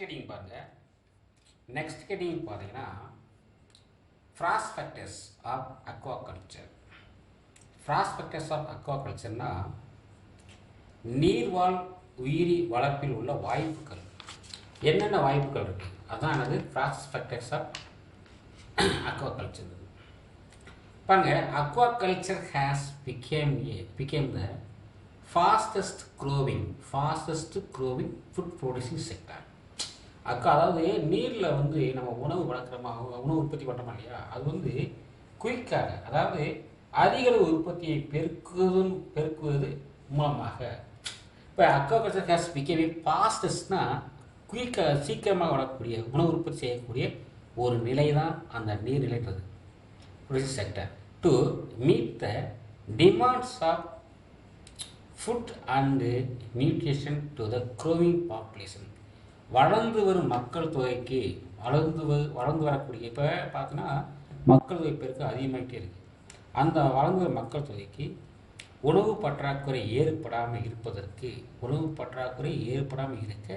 Heading பாருங்க. Next heading பார்த்தீங்கன்னா prospectus of aquaculture. Prospectus of அக்வாகல்ச்சர்னா நீர்வாழ் உயிரி வளர்ப்பில் உள்ள வாய்ப்புகள், என்னென்ன வாய்ப்புகள் இருக்குது அதுதான் எனது ப்ராஸ்பெக்டஸ் ஆஃப் அக்வாகல்ச்சர். பாருங்க, aquaculture has became the fastest growing food producing sector. அதாவது நீரில் வந்து நம்ம உணவு வளர்க்குறோமா, உணவு உற்பத்தி பண்ணுறோமா இல்லையா, அது வந்து குயிக்காக, அதாவது அதிக அளவு உற்பத்தியை பெருக்குவது மூலமாக. இப்போ அக்வாகல்ச்சர் ஹேஸ் பிகேம் ஃபாஸ்டஸ்ட்னா குயிக்காக, சீக்கிரமாக வளரக்கூடிய, உணவு உற்பத்தி செய்யக்கூடிய ஒரு நிலை தான் அந்த நீர்நிலைன்றது producing sector. To meet the demands of food and nutrition to the growing population. வளர்ந்து வரும் மக்கள் தொகைக்கு வளர்ந்து வரக்கூடிய, இப்போ பார்த்தீங்கன்னா மக்கள் தொகை பெருக்கு அதிகமாகிட்டே இருக்குது. அந்த வளர்ந்து வரும் மக்கள் தொகைக்கு உணவு பற்றாக்குறை ஏற்படாமல் இருக்க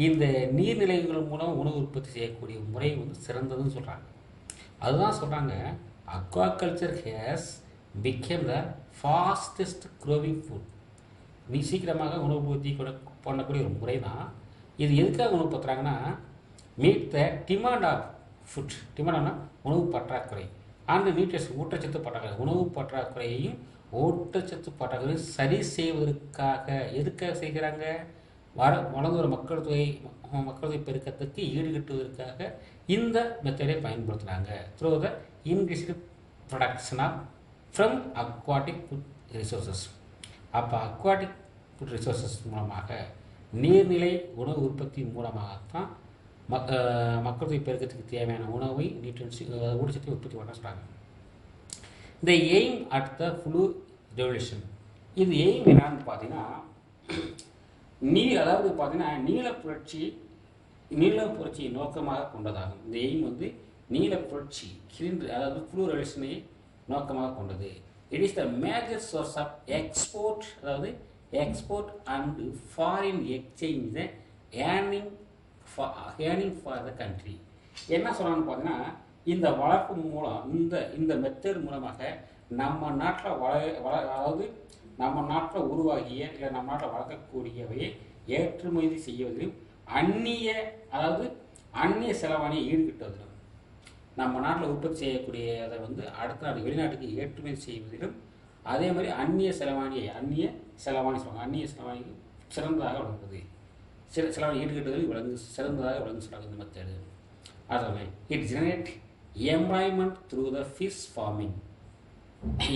இந்த நீர்நிலைகள் மூலம் உணவு உற்பத்தி செய்யக்கூடிய முறை வந்து சிறந்ததுன்னு சொல்கிறாங்க. அதுதான் சொல்கிறாங்க, aquaculture has became the fastest growing food. சீக்கிரமாக உணவு உற்பத்தி பண்ணக்கூடிய ஒரு முறை தான் இது. எதுக்காக உணவு பற்றுறாங்கன்னா, meet the demand of food. டிமாண்ட்னா உணவு பற்றாக்குறை, அண்ட் நியூட்ரிஷன் ஊட்டச்சத்து பற்றாக்குறை. உணவு பற்றாக்குறையையும் ஊட்டச்சத்து பற்றாக்குறையும் சரி செய்வதற்காக எதுக்காக செய்கிறாங்க? வளர்ந்து வரும் மக்கள் தொகை பெருக்கத்துக்கு ஈடுகட்டுவதற்காக இந்த மெத்தடை பயன்படுத்துகிறாங்க. Through the increased production off from aquatic food resources. அப்போ அக்வாட்டிக் ஃபுட் ரிசோர்ஸஸ் மூலமாக, நீர்நிலை உணவு உற்பத்தி மூலமாகத்தான் மக்கள் தொகை பெருக்கத்துக்கு தேவையான உணவை ஊட்டச்சத்தை உற்பத்தி பண்ண சொல்கிறாங்க. இந்த aim at the blue revolution. இது எய்ம் என்னன்னு பார்த்தீங்கன்னா, அதாவது பார்த்தீங்கன்னா நீல புரட்சியை நோக்கமாக கொண்டதாகும். இந்த எய்ம் வந்து நீல புரட்சி, அதாவது ஃபுளு ரெவல்யூஷனை நோக்கமாக கொண்டது. It is the major source of export, அதாவது export and foreign exchange earning for the country. என்ன சொல்கிறான்னு பார்த்தீங்கன்னா, இந்த வளர்ப்பு மூலம், இந்த மெத்தட் மூலமாக நம்ம நாட்டில் அதாவது நம்ம நாட்டில் உருவாகிய இல்லை நம்ம நாட்டில் வளர்க்கக்கூடியவையை ஏற்றுமதி செய்வதிலும் அந்நிய செலவாணியை ஈடுகட்டுவதிலும், நம்ம நாட்டில் உற்பத்தி செய்யக்கூடியதை வந்து அடுத்த நாடு வெளிநாட்டுக்கு ஏற்றுமதி செய்வதிலும், அதே மாதிரி அந்நிய செலவாணி சொல்லுவாங்க, அந்நிய செலவாணி சிறந்ததாக விளங்குது, செலவாணி ஈடுகட்டுவதில் சிறந்ததாக விளங்கு சொல்கிறாங்க இந்த மெத்தடு. அதாவது it generate employment through the fish farming.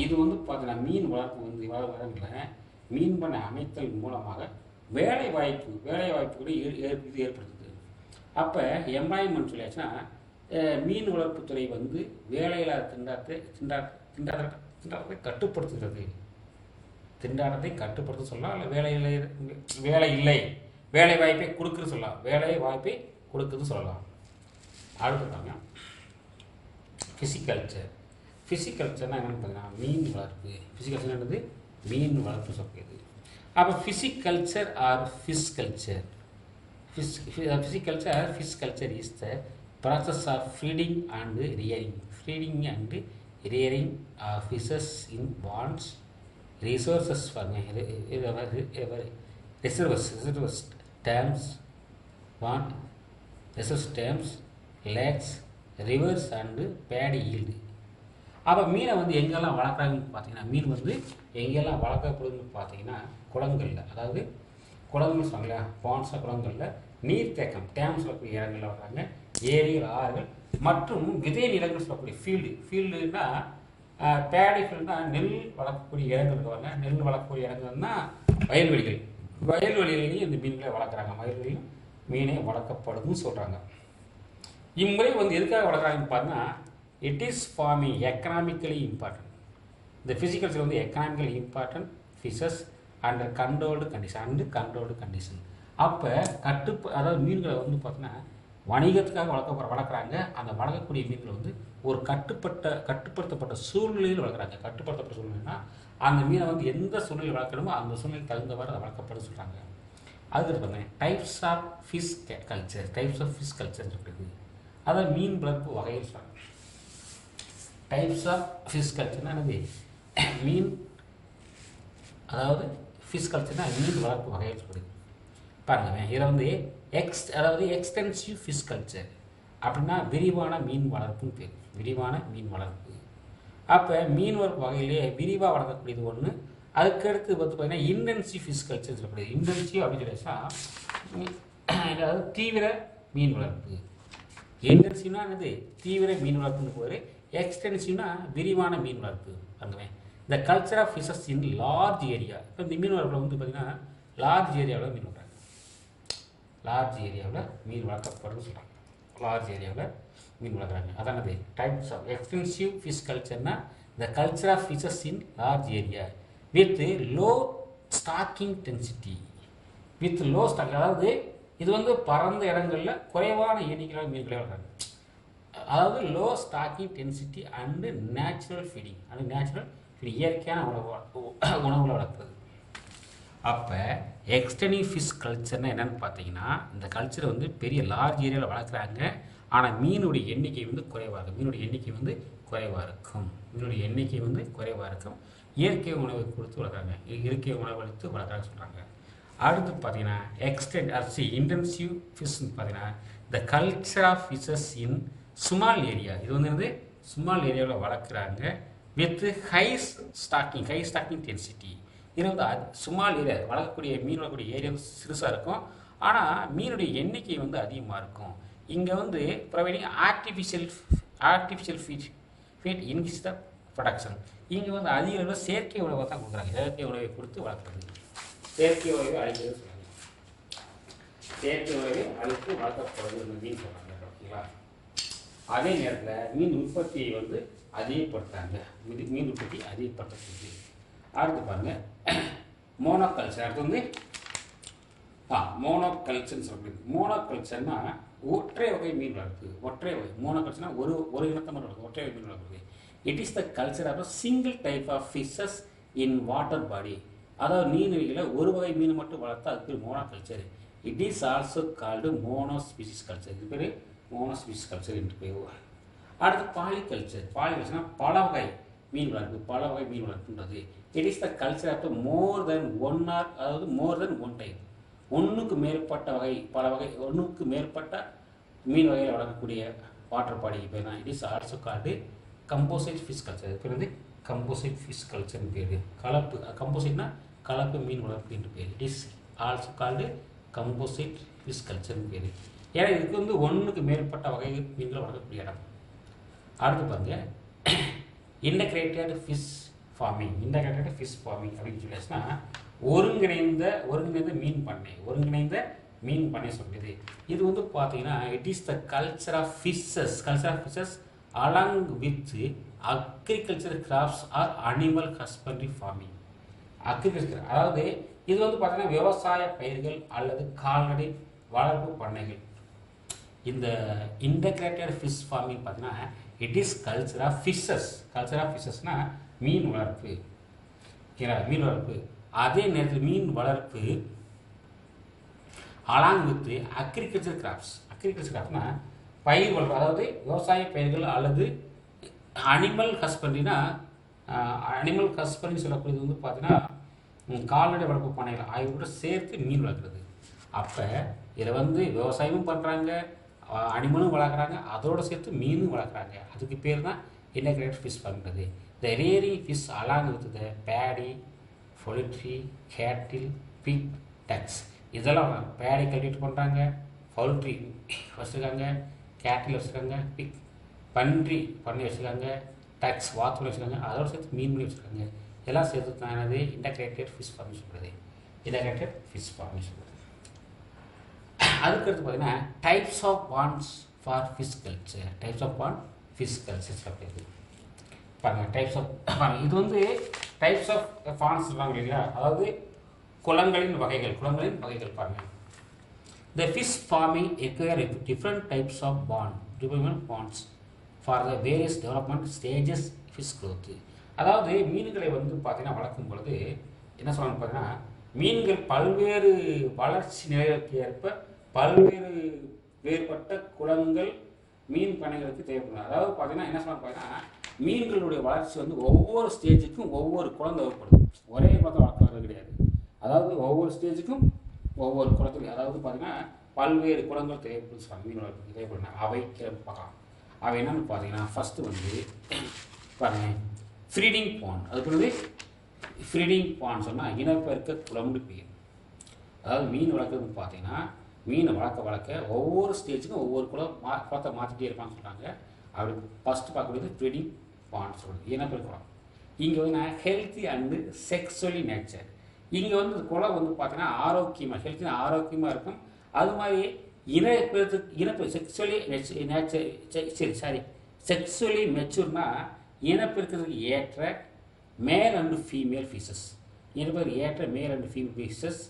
இது வந்து பார்த்தீங்கன்னா மீன் வளர்ப்பு வந்து வரங்கில் மீன் பண்ண அமைத்தல் மூலமாக வேலை வாய்ப்புகளை இது ஏற்படுத்துது. அப்போ எம்ப்ளாய்மெண்ட் சொல்லியாச்சுன்னா, மீன் வளர்ப்புத்துறை வந்து வேலையில்லாத திண்டாட்டத்தை கட்டுப்படுத்துகிறது. திண்டாட்டத்தை கட்டுப்படுத்த சொல்லலாம், இல்லை வேலை வாய்ப்பை கொடுக்குறது சொல்லலாம், வேலை வாய்ப்பை கொடுக்குறது சொல்லலாம். அடுத்துட்டாங்க ஃபிசிக்கல்ச்சர்னா என்னென்னு பார்த்தீங்கன்னா மீன் வளர்ப்பு. ஃபிசிக்கல்ச்சர் என்னது? மீன் வளர்ப்பு சொல்கிறது. அப்போ pisciculture or fish culture. Fish culture is the process of feeding and rearing fishes in ponds resources dams lakes rivers and paddy yield. அப்போ மீனை வந்து எங்கெல்லாம் வளர்க்குறாங்கன்னு பார்த்தீங்கன்னா, மீன் வந்து எங்கெல்லாம் வளர்க்கப்படுதுன்னு பார்த்தீங்கன்னா குளங்களில், அதாவது குளங்கள் சொன்னாங்க பாண்ட்ஸ், குளங்களில், நீர்த்தேக்கம் டேம்ஸ் சொல்லக்கூடிய இடங்களில் வளர்க்குறாங்க, ஏரிகள், ஆறுகள் மற்றும் விதை நிலங்கள் சொல்லக்கூடிய ஃபீல்டுனா பேடி ஃபீல்டுனா நெல் வளர்க்கக்கூடிய இடங்களுக்கு வாங்க. நெல் வளர்க்கக்கூடிய இடங்கள்னா வயல்வெளிகளையும் இந்த மீன்களை வளர்க்குறாங்க. வயல்வெளியும் மீனே வளர்க்கப்படுதுன்னு சொல்கிறாங்க. இம்முறை வந்து எதுக்காக வளர்க்குறாங்கன்னு பார்த்தீங்கன்னா, it is farming economically important. இந்த ஃபிசிக்கல்ச்சர் வந்து economically important fishes under controlled condition. அப்போ அதாவது மீன்களை வந்து பார்த்தீங்கன்னா வணிகத்துக்காக வளர்க்குறாங்க. அந்த வளர்க்கக்கூடிய மீன்கள் வந்து ஒரு கட்டுப்படுத்தப்பட்ட சூழ்நிலையில் வளர்க்குறாங்க. கட்டுப்படுத்தப்பட்ட சூழ்நிலைன்னா அந்த மீனை வந்து எந்த சூழ்நிலையில் வளர்க்கணுமோ அந்த சூழ்நிலைக்கு தகுந்தவாறு அதை வளர்க்கப்படும் சொல்கிறாங்க. அது இருப்பாங்க types of fish culture. Types of fish culture இருக்குது. அதாவது மீன் வளர்ப்பு வகைகள் சொல்கிறாங்க. டைப்ஸ் ஆஃப் ஃபிஷ் கல்ச்சர்னா என்னது? மீன், அதாவது ஃபிஷ் கல்ச்சர்னா மீன் வளர்ப்பு வகைகள் சொல்லுது. பாருங்க இதில் வந்து அதாவது எக்ஸ்டென்சிவ் ஃபிஷ் கல்ச்சர் அப்படின்னா விரிவான மீன் வளர்ப்புன்னு பேர். விரிவான மீன் வளர்ப்பு. அப்போ மீன் வளர்ப்பு வகையிலே விரிவாக வளர்க்கக்கூடியது ஒன்று. அதுக்கடுத்து வந்து பார்த்தீங்கன்னா இன்டென்சிவ் ஃபிஷ் கல்ச்சர் சொல்லக்கூடியது. இன்டென்சிவ் அப்படின்னு சொல்லி அதாவது தீவிர மீன் வளர்ப்பு. இன்டென்சிவ்னா என்னது? தீவிர மீன் வளர்ப்புன்னு போது. எக்ஸ்டென்சிவ்னா விரிவான மீன் வளர்ப்பு. பாருங்களேன், இந்த culture of fishes in large area. இப்போ இந்த மீன் வளர்ப்பில் வந்து பார்த்தீங்கன்னா லார்ஜ் ஏரியாவில் மீன் வளர்க்குறாங்க. லார்ஜ் ஏரியாவில் மீன் வளர்க்கப்படுன்னு சொல்கிறாங்க. லார்ஜ் ஏரியாவில் மீன் வளர்க்குறாங்க. அதானது டைப்ஸ் ஆஃப் எக்ஸ்டென்சிவ் ஃபிஷ் கல்ச்சர்னா the culture of fishes in large area with low stocking density. With low stock, அதாவது இது வந்து பரந்த இடங்களில் குறைவான எண்ணிக்கையிலான மீன்களை வளர்க்குறாங்க. அதாவது low stocking density and natural feeding. அது நேச்சுரல் ஃபீடிங், இயற்கையான உணவுகளை வளர்க்குறது. அப்போ எக்ஸ்டென்சிவ் ஃபிஷ் கல்ச்சர்னால் என்னென்னு பார்த்தீங்கன்னா, இந்த கல்ச்சரை வந்து பெரிய லார்ஜ் ஏரியாவில் வளர்க்குறாங்க. ஆனால் மீனுடைய எண்ணிக்கை வந்து குறைவாக இருக்கும். மீனுடைய எண்ணிக்கை வந்து குறைவாக இருக்கும். மீனுடைய எண்ணிக்கை வந்து குறைவாக இருக்கும். இயற்கை உணவை கொடுத்து வளர்க்குறாங்க. இயற்கை உணவு அளித்து வளர்க்குறாங்க சொல்கிறாங்க. அடுத்து பார்த்தீங்கன்னா இன்டென்சிவ் ஃபிஷ்னு பார்த்தீங்கன்னா the culture of fishes in small area. இது வந்து என்னது? ஸ்மால் ஏரியாவில் வளர்க்குறாங்க வித் ஹை ஸ்டாக்கிங் டென்சிட்டி. இது வந்து ஸ்மால் ஏரியா வளர்க்கக்கூடிய மீன் வளர்க்கக்கூடிய ஏரியா சிறுசாக இருக்கும். ஆனால் மீனுடைய எண்ணிக்கை வந்து அதிகமாக இருக்கும். இங்கே வந்து providing artificial feed increase the production. இங்கே வந்து அதிக அளவில் செயற்கை உணவை தான் கொடுக்குறாங்க. செயற்கை உணவை கொடுத்து வளர்க்குறது. செயற்கை உணவை அழிக்கிறது சொல்கிறாங்க. செயற்கை உணவை அழித்து வளர்க்கப்படுறது மீன் சொல்கிறாங்க. ஓகேங்களா? அதே நேரத்தில் மீன் உற்பத்தியை வந்து அதிகப்படுத்துகிறாங்க. மீன் உற்பத்தி அதிகப்படுத்துறது. அடுத்து பாருங்க மோனோகல்ச்சர். அடுத்து வந்து மோனோகல்ச்சர்னு சொல்கிறது. மோனோகல்ச்சர்னா ஒற்றை வகை மீன் வளர்ப்பு. ஒற்றை வகை மோனோகல்ச்சர்னா ஒரு இனத்தை மட்டும் வளர்ப்பு. ஒற்றை வகை மீன் வளர்ப்பு. It is the culture of single type of fishes in water body. அதாவது நீர்நிலைகளில் ஒரு வகை மீன் மட்டும் வளர்த்தா அது பேர் monoculture. It is also called monospecies culture. இது பேர் மோனோஸ்பீசிஸ் கல்ச்சர் என்று பேர். அடுத்து பாலிகல்ச்சர். பாலிகல்ச்சர்னா பல வகை மீன் வளர்ப்பு. பல வகை மீன் வளர்ப்புன்றது. It is the culture of more than one type. ஒன்றுக்கு மேற்பட்ட வகை, பல வகை, ஒன்றுக்கு மேற்பட்ட மீன் வகையில் வளர்க்கக்கூடிய வாட்டர் பாடி பேர் தான். It is also called composite fish culture. இது பேர் வந்து கம்போசிட் ஃபிஷ் கல்ச்சர்னு பேர். கலப்பு, கம்போசிட்னா கலப்பு மீன் வளர்ப்பு என்று பேர். It is also called composite fish கல்ச்சர்னு பேர். ஏன்னா இதுக்கு வந்து ஒன்றுக்கு மேற்பட்ட வகை மீன்களை வளர்க்கக்கூடிய இடம். அடுத்து பாருங்க integrated fish farming. Integrated fish farming அப்படின்னு சொல்லிச்சுன்னா ஒருங்கிணைந்த மீன் பண்ணை சொல்லுது. இது வந்து பார்த்தீங்கன்னா it is the culture of fishes along with agriculture crops or animal husbandry farming. Agriculture அதாவது இது வந்து பார்த்தீங்கன்னா விவசாய பயிர்கள் அல்லது கால்நடை வளர்ப்பு பண்ணைகள். இந்த இன்டகிரேட்டட் ஃபிஷ் ஃபார்மிங் பார்த்தீங்கன்னா இட் இஸ் கல்ச்சர் ஆஃப் ஃபிஷஸ்னா மீன் வளர்ப்பு. ஓகேங்களா? மீன் வளர்ப்பு. அதே நேரத்தில் மீன் வளர்ப்பு அலாங் வித் அக்ரிகல்ச்சர் கிராப்ஸ்னா பயிர் வளர்ப்பு, அதாவது விவசாய பயிர்கள் அல்லது அனிமல் ஹஸ்பண்ட்ரினா அனிமல் ஹஸ்பண்ட்ரி சொல்லக்கூடியது வந்து பார்த்தீங்கன்னா கால்நடை வளர்ப்பு பண்ணைகள் ஆகியோட சேர்த்து மீன் வளர்க்குறது. அப்போ இதில் வந்து விவசாயமும் பண்ணுறாங்க, அனிமலும் வளர்க்குறாங்க, அதோடு சேர்த்து மீனும் வளர்க்குறாங்க. அதுக்கு பேர் தான் இன்டகிரேட்டட் ஃபிஷ் பண்ணுறது. The rearing fish along with the paddy, poultry, cattle, pig, ducks. இதெல்லாம் பேடி கல்டிவேட் பண்ணுறாங்க, பவுல்ட்ரி வச்சுருக்காங்க, கேட்டில் வச்சுருக்காங்க, பிக் பண்ணி வச்சுருக்காங்க, டக்ஸ் வாத்து வச்சுருக்காங்க, அதோடு சேர்த்து மீன் பண்ணி வச்சுருக்காங்க. இதெல்லாம் சேர்த்து தான் என்னது இன்டகிரேட்டட் ஃபிஷ் ஃபார்மிங் சொல்கிறது. இன்டகிரேட்டட் ஃபிஷ் ஃபார்மிங் சொல்கிறது. அதுக்கடுத்து பார்த்தீங்கன்னா types of ponds for fish culture. அப்படிங்கிறது பாருங்கள். இது வந்து டைப்ஸ் ஆஃப் பாண்ட்ஸ் சொல்லுவாங்க இல்லையா, அதாவது குளங்களின் வகைகள் பாருங்கள். The fish farming require different types of bonds for the various development stages fish growth. அதாவது மீன்களை வந்து பார்த்தீங்கன்னா வளர்க்கும் பொழுது என்ன சொல்லணும் பார்த்தீங்கன்னா மீன்கள் பல்வேறு வளர்ச்சி நிலைகளுக்கு ஏற்ப பல்வேறு வேறுபட்ட குளங்கள் மீன் பண்ணைகளுக்கு தேவைப்படும். அதாவது பார்த்தீங்கன்னா என்ன சொல்ல பார்த்தீங்கன்னா மீன்களுடைய வளர்ச்சி வந்து ஒவ்வொரு ஸ்டேஜுக்கும் ஒவ்வொரு குளம் தேவைப்படுது. ஒரே குளத்தை வளர்க்கறது கிடையாது. அதாவது ஒவ்வொரு ஸ்டேஜுக்கும் ஒவ்வொரு குளத்துக்கு அதாவது பார்த்தீங்கன்னா பல்வேறு குளங்கள் தேவைப்படுது சொல்லுவாங்க. மீன் வளர்ப்புக்கு தேவைப்படும். அவை பார்க்கலாம். அவை என்னன்னு பார்த்தீங்கன்னா ஃபஸ்ட்டு வந்து பாருங்க ஃப்ரீடிங் பாண்ட். அதுக்கு வந்து ஃப்ரீடிங் பாண்ட் சொன்னால் இனப்பெருக்க குளம்னு பேர். அதாவது மீன் வளர்க்குறதுன்னு பார்த்தீங்கன்னா மீனை வளர்க்க ஒவ்வொரு ஸ்டேஜுக்கும் ஒவ்வொரு குளத்தை மாற்றிட்டே இருப்பான்னு சொல்கிறாங்க. அப்படி ஃபஸ்ட்டு பார்க்கக்கூடியது ஃப்ரீடிங் பாண்ட் சொல்கிறது இனப்பெருக்க குளம். இங்கே வந்து ஹெல்த்தி அண்டு செக்ஸுவலி நேச்சர். இங்கே வந்து குளம் வந்து பார்த்தீங்கன்னா ஆரோக்கியமாக ஹெல்த்தினா ஆரோக்கியமாக இருக்கும். அது மாதிரி செக்ஸுவலி நேச்சர் செக்ஸுவலி மெச்சூர்னா இனப்பெருக்கிறதுக்கு ஏற்ற மேல் அண்டு ஃபீமேல் ஃபிஷஸ். இனப்பெருக்க ஏற்ற மேல் and female fishes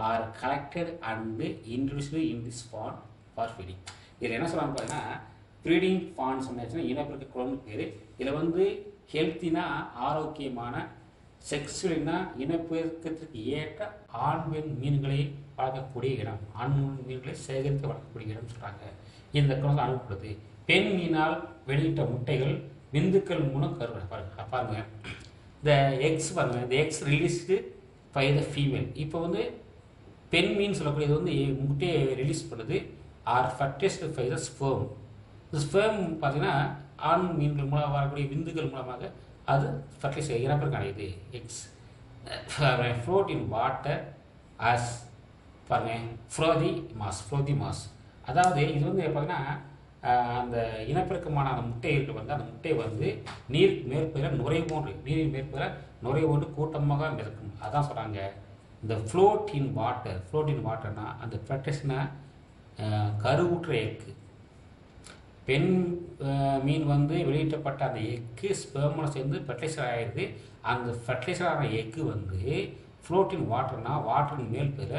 R collected and introduced in this bond for feeding. இதில் என்ன சொல்கிறாங்க பார்த்தீங்கன்னா ப்ரீடிங் பாண்ட் சொன்னாச்சுன்னா இனப்பெருக்க குளம்னு பேர். இதில் வந்து ஹெல்த்தினா ஆரோக்கியமான, செக்ஸுவலினா இனப்பெருக்கத்திற்கு ஏற்ற ஆண் பெண் மீன்களை வளர்க்கக்கூடிய இடம், ஆண் மீன்களை சேகரித்து வளர்க்கக்கூடிய இடம் சொல்கிறாங்க. இந்த குளம் அனுப்பப்படுது. பெண் மீனால் வெளியிட்ட முட்டைகள் விந்துக்கள் மூலம் பாருங்க இந்த எக்ஸ் பாருங்க இந்த eggs released by the female. இப்போ வந்து பெண் மீன் சொல்லக்கூடியது வந்து முட்டையை ரிலீஸ் பண்ணுது are fertilised by the sperm. இந்த ஸ்பெர்ம் பார்த்தீங்கன்னா ஆண் மீன்கள் மூலம் வரக்கூடிய விந்துக்கள் மூலமாக அது ஃபர்டிலைஸ் இனப்பெருக்கம் அடையுது. X float in water as பாருங்க ஃப்ளோதி மாஸ். அதாவது இது வந்து பார்த்தீங்கன்னா அந்த இனப்பெருக்கமான அந்த முட்டை வந்து அந்த முட்டை வந்து நீர் மேற்பெற நீரின் மேற்பெற நுரை போன்று கூட்டமாக மிதக்கும். அதான் சொல்கிறாங்க இந்த ஃப்ளோட் இன் வாட்டர்னா அந்த ஃபர்டிலைசேஷனை கருவுற்ற எக்கு. பெண் மீன் வந்து வெளியிட்டப்பட்ட அந்த எக்கு ஸ்பெர்மோட சேர்ந்து ஃபர்டிலைசர் ஆகிடுது. அந்த ஃபர்டிலைசர் ஆன எக்கு வந்து ஃப்ளோட் இன் வாட்டர்னா வாட்டரின் மேல் பெற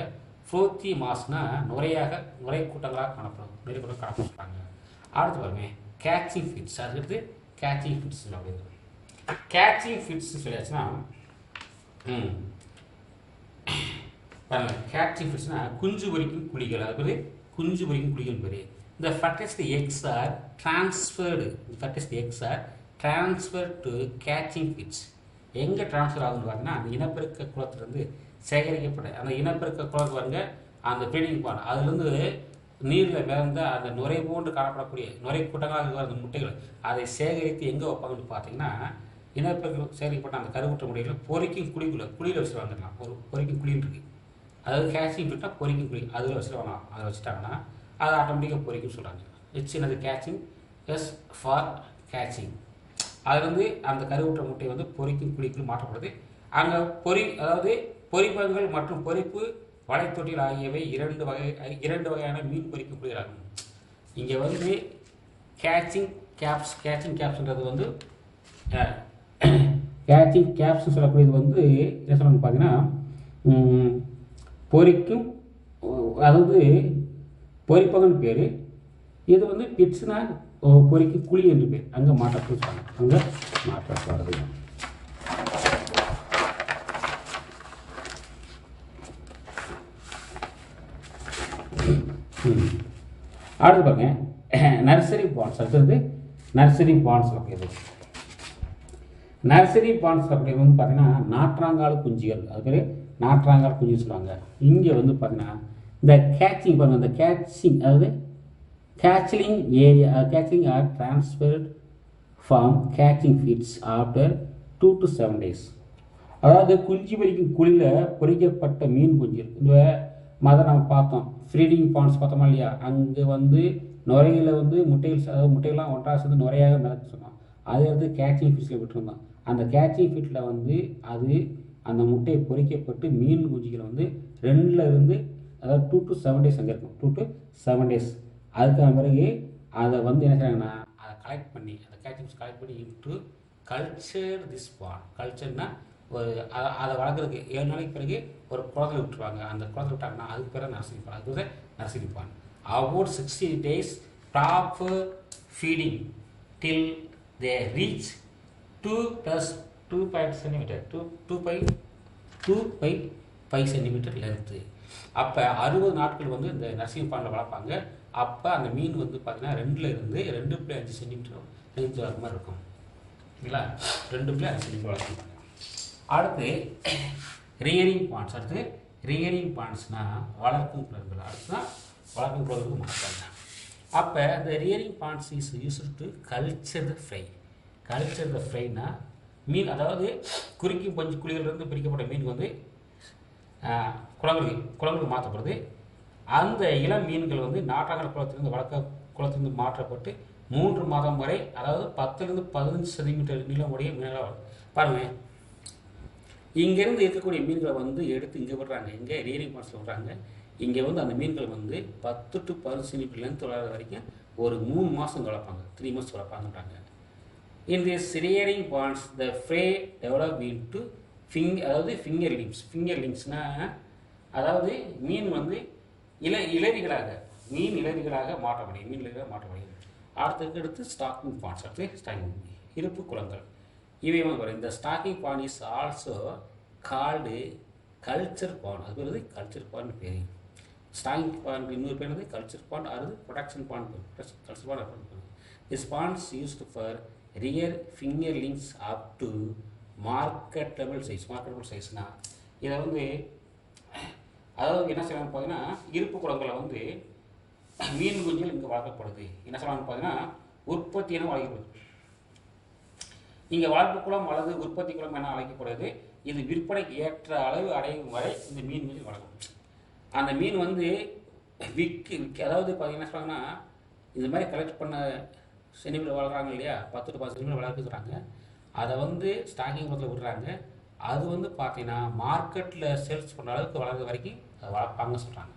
ஃப்ளோத்தி மாஸ்னா நுரை கூட்டங்களாக காணப்படுறாங்க. அடுத்து பாருங்க கேச்சிங் ஃபிட்ஸ். அதுக்கு கேச்சிங் ஃபிட்ஸ் அப்படின்னு கேச்சிங் ஃபிட்ஸ் சொல்லியாச்சுன்னா பாருங்க கேச்சிங் ஃபிட்ஸ்னா குஞ்சு பொரிக்கும் குழிகள். அதாவது குஞ்சு பொரிக்கும் குழிகள் பேர். இந்த fertilised eggs are transferred to கேச்சிங் ஃபிட்ஸ். எங்கே ட்ரான்ஸ்ஃபர் ஆகுதுன்னு பார்த்தீங்கன்னா அந்த இனப்பெருக்க குளத்துலேருந்து சேகரிக்கப்பட்ட அந்த இனப்பெருக்க குளத்து பாருங்க அந்த ப்ரீடிங் பாண்ட் அதுலேருந்து நீரில் மிதந்த அந்த நுரை போன்று காணப்படக்கூடிய நுரை கூட்டங்களாக இருக்கிற அந்த முட்டைகள் அதை சேகரித்து எங்கே வைப்பாங்கன்னு பார்த்தீங்கன்னா இனப்பெருக்க சேகரிக்கப்பட்ட அந்த கருவுற்ற முட்டைகளை பொறிக்கும் குழியில் வச்சுட்டு வந்துடலாம். ஒரு பொறிக்கும் குழின்னு இருக்குது. அதாவது கேச்சிங் ஃபிட்னா பொறிக்கும் குழி அதில் வச்சுட்டு வாங்கலாம். அதை வச்சுட்டாங்கன்னா அது ஆட்டோமேட்டிக்காக பொறிக்கும் சொல்கிறாங்க. என்னது கேச்சிங் எஸ் ஃபார் கேச்சிங். அது வந்து அந்த கருவுற்ற முட்டை வந்து பொறிக்கும் குழிக்கு மாற்றப்படுது. அங்கே அதாவது பொறிப்பகங்கள் மற்றும் பொறிப்பு வலைத்தொட்டில் ஆகியவை இரண்டு வகையான மீன் பொறிக்கும் குழிகளாகும். இங்கே வந்து கேச்சிங் கேப்ஸ்ன்றது வந்து கேச்சிங் கேப்ஸ் சொல்லக்கூடியது வந்து என்ன சொல்லணும்னு பார்த்தீங்கன்னா பொறிக்கும் அதாவது பொறிப்பகன் பேர். இது வந்து பிட்ஸ்னா பொறிக்கும் குழி என்று பேர். அங்கே மாற்றப்படுறாங்க. அங்கே மாற்றப்படுறது. அடுத்து பாருங்க நர்சரி பாண்ட்ஸ். அடுத்தது நர்சரி பாண்ட்ஸ் அப்படிங்கிறது. நர்சரி பாண்ட்ஸ் அப்படிங்கிறது பார்த்தீங்கன்னா நாற்றாங்கால் குஞ்சுகள். அது பேர் நாற்றாங்கால் குஞ்சு சொல்லுவாங்க. இங்கே வந்து பார்த்தீங்கன்னா இந்த கேச்சிங் பாருங்கள் இந்த கேச்சிங் அதாவது catching are transferred from catching feeds after 2 to 7 days. அதாவது குஞ்சு பொரிக்கும் குழியில் பொரிக்கப்பட்ட மீன் குஞ்சுகள் இந்த மாதிரி நம்ம பார்த்தோம். ஃப்ரீடிங் பாண்ட்ஸ் பார்த்தோமா இல்லையா? அங்கே வந்து நுரையில் வந்து முட்டைகள்லாம் ஒன்றாக சேர்ந்து நுரையாக மிதக்க சொன்னோம். அதை வந்து கேச்சிங் ஃபிஷ்ஷில் விட்டுருந்தோம். அந்த கேச்சிங் ஃபிட்டில் வந்து அது அந்த முட்டையை பொரிக்கப்பட்டு மீன் குஞ்சுகளை வந்து 2 இருந்து அதாவது 2 to 7 days அங்கே இருக்கும். 2 to 7 days. அதுக்கான பிறகு அதை வந்து என்ன செய்றாங்கன்னா அதை கலெக்ட் பண்ணி அந்த கேச்சிங் ஃபிஷ் கலெக்ட் பண்ணி இன்ட்டு கல்ச்சர் திஸ் பாண்ட். கல்ச்சர்னா ஒரு அதை வளர்க்குறதுக்கு 7 நாளைக்கு பிறகு ஒரு குளத்தில் விட்டுருவாங்க. அந்த குளத்தில் விட்டாங்கன்னா அதுக்கு பேர் நர்சரி பாண்ட். அது nursery bond. About 60 days proper feeding till they reach 2 + 2.2 cm 2 by 5 centimetre length. அப்போ 60 நாட்கள் வந்து இந்த நர்சிங் பாண்டில் வளர்ப்பாங்க. அப்போ அந்த மீன் வந்து பார்த்தீங்கன்னா 2லேருந்து 2.5 சென்டிமீட்டர் லென்த் வர மாதிரி இருக்கும். இல்லைங்களா? 2.5 சென்டிமீட்டர் வளர்ப்பாங்க. அடுத்து ரியரிங் பாண்ட்ஸ். அடுத்து ரியரிங் பாண்ட்ஸ்னால் வளர்க்கும் குளங்கள். அடுத்துதான் வளர்க்கும் குளங்களுக்கு மாற்றாங்க. அப்போ இந்த rearing ponds is used to culture the fry. Culture the ஃப்ரைனா மீன், அதாவது குறுக்கி பஞ்சு குழிகளிலிருந்து பிரிக்கப்பட்ட மீன் வந்து குளங்களுக்கு மாற்றப்படுது. அந்த இளம் மீன்கள் வந்து நாட்டாங்கல் குளத்திலிருந்து குளத்திலிருந்து மாற்றப்பட்டு 3 மாதம் வரை, அதாவது 10லேருந்து 15 சென்டிமீட்டர் நீளமுடைய மீன்களாக வரும். பாருங்கள், இங்கேருந்து இருக்கக்கூடிய மீன்களை வந்து எடுத்து இங்கே விடுறாங்க. இங்கே ரியரிங் பாண்ட்ஸில் விடுறாங்க. இங்கே வந்து அந்த மீன்கள் வந்து 10 to 15 சென்டிமீட்டர் லென்த் வளர்கிற வரைக்கும் ஒரு 3 மாதம் வளர்ப்பாங்க, 3 months வளர்ப்பாங்கன்றாங்க. In this rearing ponds, the fray develop into அதாவது ஃபிங்கர் லிங்க்ஸ். ஃபிங்கர் லிங்க்ஸ்னால் அதாவது மீன் வந்து மீன் இளறிகளாக மாற்றப்படுகிறது. அடுத்து ஸ்டாக்கிங் பாண்ட்ஸ். அடுத்து ஸ்டாக்கிங் இருப்பு குளங்கள். இவை வந்து இந்த stocking pond is also called culture pond. அது பேர் கல்ச்சர் பாண்ட் பேர். ஸ்டாக்கிங் பாண்ட் இன்னொரு பேர் வந்து கல்ச்சர் பாண்ட், அது production pond. Culture pond. This ponds used for rear fingerlings up to marketable சைஸ்னால் இதை வந்து அதாவது என்ன செய்யலாம்னு பார்த்தீங்கன்னா, இருப்பு குளங்களை வந்து மீன் குஞ்சுகள் இங்கே வளர்க்கப்படுது. என்ன சொல்லலாம்னு பார்த்தீங்கன்னா, உற்பத்தி என அழைக்கப்படுது. இங்கே வளர்ப்பு குளம் அல்லது உற்பத்தி குளம் என அழைக்கப்படுது. இது விற்பனைக்கு ஏற்ற அளவு அடையும் வரை இந்த மீன் குஞ்சு வளர்க்கும். அந்த மீன் வந்து அதாவது பார்த்தீங்கன்னா என்ன சொல்கிறாங்கன்னா, இந்த மாதிரி கலெக்ட் பண்ண சென்டிமீட்டர் வளர்க்குறாங்க இல்லையா, 10 to 15 சென்டிமீட்டர் வளர்க்குறாங்க. அதை வந்து ஸ்டாக்கிங் குளத்தில் விடுறாங்க. அது வந்து பார்த்தீங்கன்னா மார்க்கெட்டில் சேல்ஸ் பண்ணுற அளவுக்கு வளர்கிற வரைக்கும் அதை வளர்ப்பாங்கன்னு சொல்கிறாங்க.